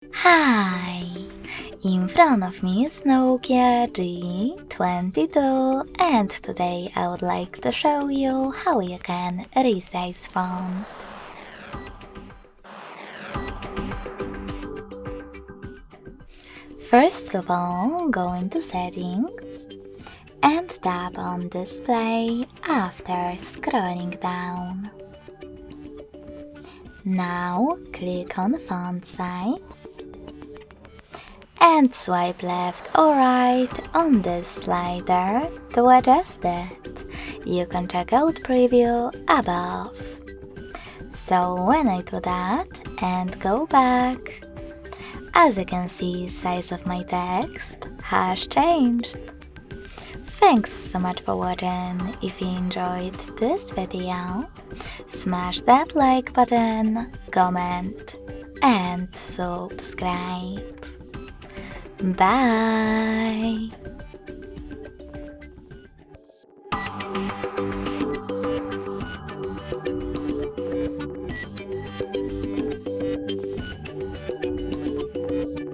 Hi! In front of me is NOKIA G22 and today I would like to show you how you can resize font. First of all, go into Settings and tap on Display after scrolling down. Now click on Font Size and swipe left or right on this slider to adjust it. You can check out Preview above. So when I do that and go back, as you can see, size of my text has changed. Thanks so much for watching. If you enjoyed this video, smash that like button, comment and subscribe. Bye!